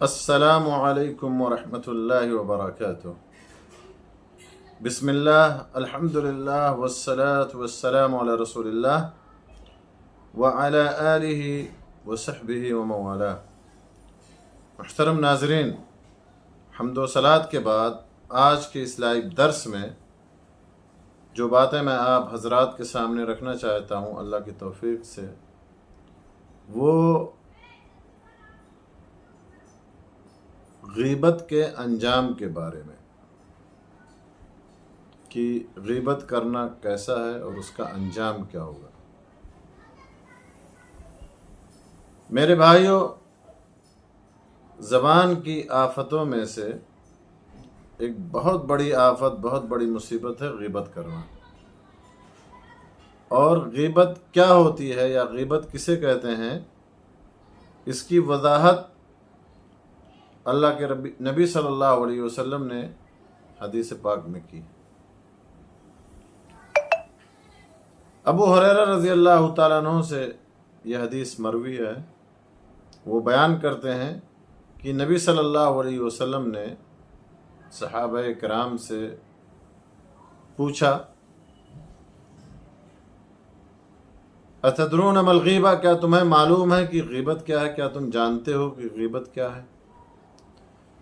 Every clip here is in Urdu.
السلام علیکم ورحمۃ اللہ وبرکاتہ۔ بسم اللہ، الحمد للہ، والصلاة والسلام علی رسول اللہ وعلی آلہ وصحبہ ومن والاه۔ محترم ناظرین، حمد و صلوات کے بعد آج کے اس لائیو درس میں جو باتیں میں آپ حضرات کے سامنے رکھنا چاہتا ہوں اللہ کی توفیق سے، وہ غیبت کے انجام کے بارے میں، کہ غیبت کرنا کیسا ہے اور اس کا انجام کیا ہوگا۔ میرے بھائیوں، زبان کی آفتوں میں سے ایک بہت بڑی آفت، بہت بڑی مصیبت ہے غیبت کرنا۔ اور غیبت کیا ہوتی ہے یا غیبت کسے کہتے ہیں، اس کی وضاحت اللہ کے نبی صلی اللہ علیہ وسلم نے حدیث پاک میں کی۔ ابو ہریرہ رضی اللہ تعالیٰ عنہ سے یہ حدیث مروی ہے۔ وہ بیان کرتے ہیں کہ نبی صلی اللہ علیہ وسلم نے صحابہ کرام سے پوچھا، اتدرون ما الغیبہ، کیا تمہیں معلوم ہے کہ غیبت کیا ہے؟ کیا تم جانتے ہو کہ غیبت کیا ہے؟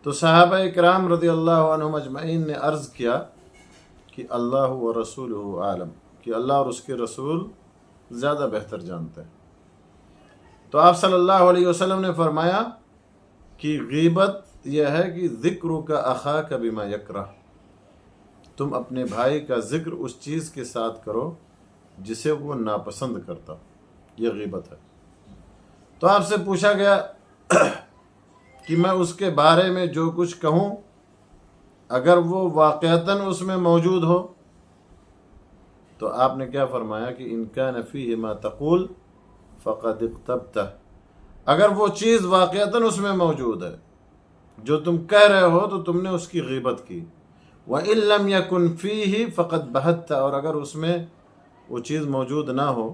تو صحابہ کرام رضی اللہ عنہم اجمعین نے عرض کیا کہ اللہ و رسولہ عالم، کہ اللہ اور اس کے رسول زیادہ بہتر جانتے ہیں۔ تو آپ صلی اللہ علیہ وسلم نے فرمایا کہ غیبت یہ ہے کہ ذکرک اخاک بما یکرہ، تم اپنے بھائی کا ذکر اس چیز کے ساتھ کرو جسے وہ ناپسند کرتا، یہ غیبت ہے۔ تو آپ سے پوچھا گیا کہ میں اس کے بارے میں جو کچھ کہوں اگر وہ واقعتاً اس میں موجود ہو، تو آپ نے کیا فرمایا کہ ان کان فیہ ما تقول فقد اغتبتہ، اگر وہ چیز واقعتاً اس میں موجود ہے جو تم کہہ رہے ہو تو تم نے اس کی غیبت کی۔ وَإِن لَمْ يَكُنْ فِيهِ فَقَدْ بَهَتَّ، اور اگر اس میں وہ چیز موجود نہ ہو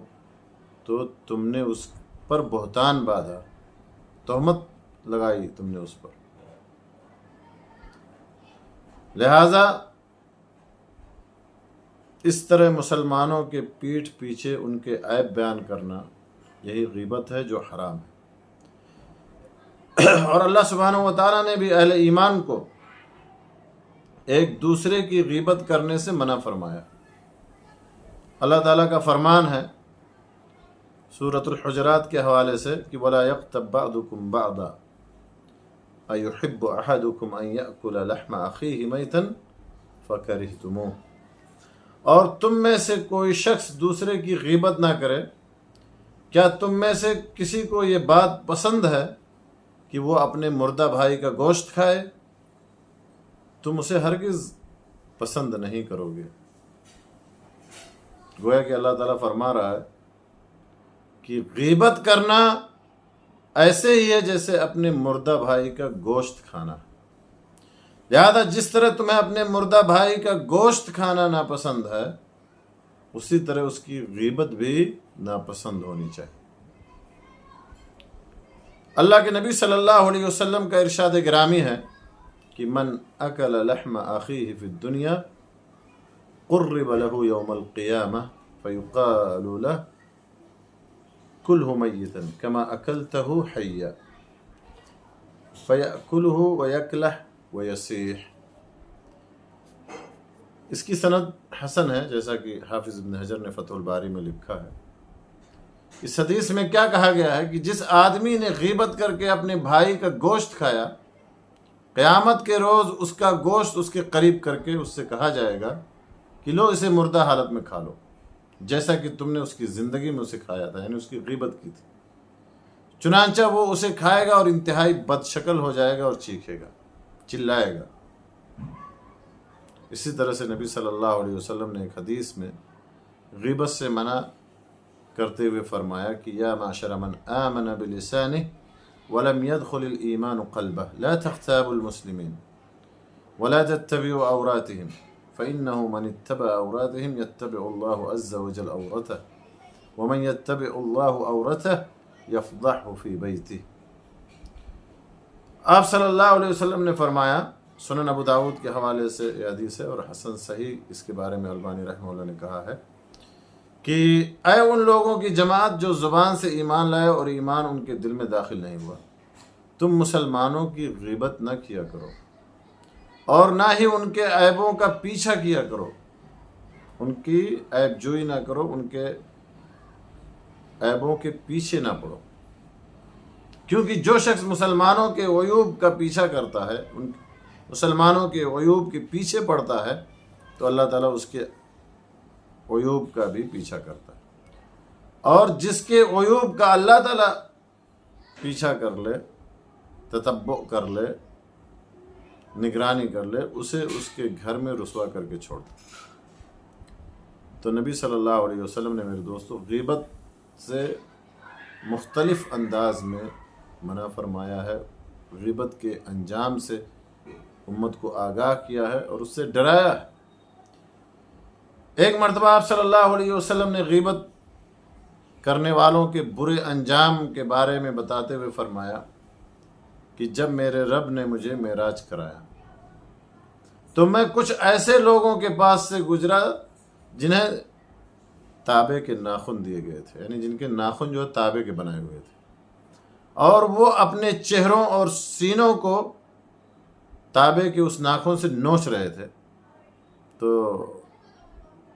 تو تم نے اس پر بہتان باندھا، تہمت لگائی تم نے اس پر۔ لہذا اس طرح مسلمانوں کے پیٹھ پیچھے ان کے عیب بیان کرنا یہی غیبت ہے جو حرام ہے۔ اور اللہ سبحانہ و تعالیٰ نے بھی اہل ایمان کو ایک دوسرے کی غیبت کرنے سے منع فرمایا۔ اللہ تعالیٰ کا فرمان ہے سورۃ الحجرات کے حوالے سے کہ وَلَا يَغْتَبْ بَعْضُكُمْ بَعْضًا أَيُحِبُّ أَحَدُكُمْ أَن يَأْكُلَ لَحْمَ أَخِيهِ مَيْتًا فَكَرِهْتُمُوهُ، اور تم میں سے کوئی شخص دوسرے کی غیبت نہ کرے۔ کیا تم میں سے کسی کو یہ بات پسند ہے کہ وہ اپنے مردہ بھائی کا گوشت کھائے؟ تم اسے ہرگز پسند نہیں کرو گے۔ گویا کہ اللہ تعالیٰ فرما رہا ہے کہ غیبت کرنا ایسے ہی ہے جیسے اپنے مردہ بھائی کا گوشت کھانا۔ لہذا جس طرح تمہیں اپنے مردہ بھائی کا گوشت کھانا ناپسند ہے، اسی طرح اس کی غیبت بھی ناپسند ہونی چاہیے۔ اللہ کے نبی صلی اللہ علیہ وسلم کا ارشاد گرامی ہے کہ من اکل لحم اخیہ فی الدنیا قرب له یوم القیامہ فیقال له کلہ میتا کما اکلتہ حیا فیأکلہ ویکلہ ویسیح۔ اس کی سند حسن ہے، جیسا کہ حافظ ابن حجر نے فتح الباری میں لکھا ہے۔ اس حدیث میں کیا کہا گیا ہے کہ جس آدمی نے غیبت کر کے اپنے بھائی کا گوشت کھایا، قیامت کے روز اس کا گوشت اس کے قریب کر کے اس سے کہا جائے گا کہ لو اسے مردہ حالت میں کھا لو، جیسا کہ تم نے اس کی زندگی میں اسے کھایا تھا، یعنی اس کی غیبت کی تھی۔ چنانچہ وہ اسے کھائے گا اور انتہائی بد شکل ہو جائے گا اور چیخے گا، چلائے گا۔ اسی طرح سے نبی صلی اللہ علیہ وسلم نے ایک حدیث میں غیبت سے منع کرتے ہوئے فرمایا کہ یا معشر من آمن بلسانہ ولم يدخل الایمان قلبہ لا تغتابوا المسلمین ولا تتبعوا عوراتهم فإنه من اتبع عوراتهم يتبع الله عز وجل عورته ومن يتبع الله عورته يفضحه في بيته۔ آپ صلی اللہ علیہ وسلم نے فرمایا، سنن ابو داؤد کے حوالے سے یہ حدیث ہے اور حسن صحیح اس کے بارے میں البانی رحمہ اللہ نے کہا ہے کہ اے ان لوگوں کی جماعت جو زبان سے ایمان لائے اور ایمان ان کے دل میں داخل نہیں ہوا، تم مسلمانوں کی غیبت نہ کیا کرو اور نہ ہی ان کے عیبوں کا پیچھا کیا کرو، ان کی عیب جوئی نہ کرو، ان کے عیبوں کے پیچھے نہ پڑو، کیونکہ جو شخص مسلمانوں کے عیوب کا پیچھا کرتا ہے، ان مسلمانوں کے عیوب کے پیچھے پڑتا ہے، تو اللہ تعالیٰ اس کے عیوب کا بھی پیچھا کرتا ہے، اور جس کے عیوب کا اللہ تعالیٰ پیچھا کر لے، تتبع کر لے، نگرانی کر لے، اسے اس کے گھر میں رسوا کر کے چھوڑ دے۔ تو نبی صلی اللہ علیہ وسلم نے میرے دوستو غیبت سے مختلف انداز میں منع فرمایا ہے، غیبت کے انجام سے امت کو آگاہ کیا ہے اور اس سے ڈرایا ہے۔ ایک مرتبہ آپ صلی اللہ علیہ وسلم نے غیبت کرنے والوں کے برے انجام کے بارے میں بتاتے ہوئے فرمایا کہ جب میرے رب نے مجھے معراج کرایا تو میں کچھ ایسے لوگوں کے پاس سے گزرا جنہیں تابے کے ناخن دیے گئے تھے، یعنی جن کے ناخن جو ہے تابے کے بنائے ہوئے تھے، اور وہ اپنے چہروں اور سینوں کو تابے کے اس ناخن سے نوچ رہے تھے۔ تو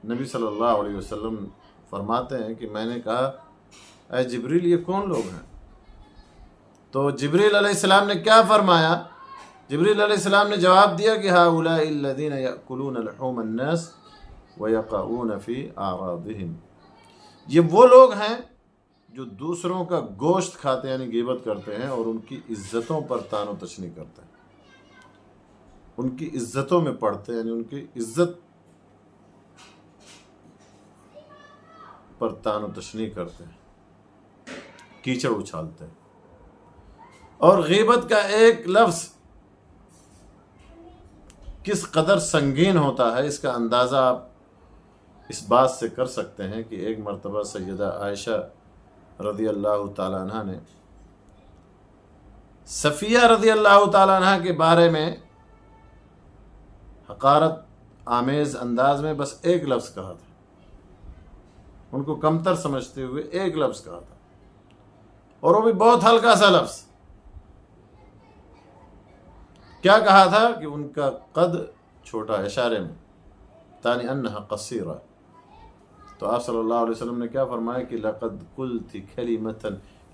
نبی صلی اللہ علیہ وسلم فرماتے ہیں کہ میں نے کہا اے جبریل یہ کون لوگ ہیں؟ تو جبریل علیہ السلام نے کیا فرمایا؟ جبریل علیہ السلام نے جواب دیا کہ ہؤلاء الذین یأکلون لحوم الناس ویقعون فی اعراضہم، یہ وہ لوگ ہیں جو دوسروں کا گوشت کھاتے ہیں، یعنی غیبت کرتے ہیں، اور ان کی عزتوں پر طعن و تشنیع کرتے ہیں، ان کی عزتوں میں پڑھتے ہیں، یعنی ان کی عزت پر طعن و تشنیع کرتے ہیں، کیچڑ اچھالتے ہیں۔ اور غیبت کا ایک لفظ کس قدر سنگین ہوتا ہے اس کا اندازہ آپ اس بات سے کر سکتے ہیں کہ ایک مرتبہ سیدہ عائشہ رضی اللہ تعالیٰ عنہ نے صفیہ رضی اللہ تعالیٰ عنہ کے بارے میں حقارت آمیز انداز میں بس ایک لفظ کہا تھا، ان کو کمتر سمجھتے ہوئے ایک لفظ کہا تھا، اور وہ بھی بہت ہلکا سا لفظ۔ کیا کہا تھا کہ ان کا قد چھوٹا ہے، اشارے میں تانی انہا قصیرہ۔ تو آپ صلی اللہ علیہ وسلم نے کیا فرمایا کہ لقد قلت کلمۃ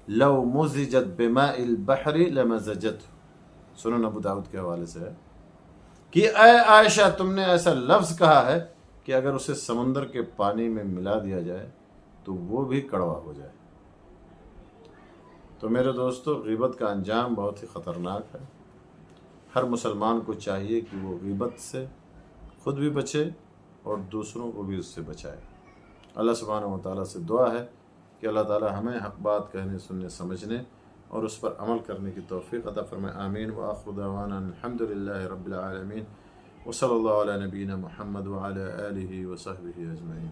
لو مزجت بماء البحر لمزجته، سنن ابو داؤد کے حوالے سے ہے کہ اے عائشہ تم نے ایسا لفظ کہا ہے کہ اگر اسے سمندر کے پانی میں ملا دیا جائے تو وہ بھی کڑوا ہو جائے۔ تو میرے دوستو غیبت کا انجام بہت ہی خطرناک ہے، ہر مسلمان کو چاہیے کہ وہ غیبت سے خود بھی بچے اور دوسروں کو بھی اس سے بچائے۔ اللہ سبحانہ و تعالیٰ سے دعا ہے کہ اللہ تعالیٰ ہمیں حق بات کہنے، سننے، سمجھنے اور اس پر عمل کرنے کی توفیق عطا فرمائے۔ آمین۔ وآخر دعوانا الحمد للہ رب العالمین، وصلی اللہ علی نبینا محمد وعلی آلہ وصحبہ اجمعین۔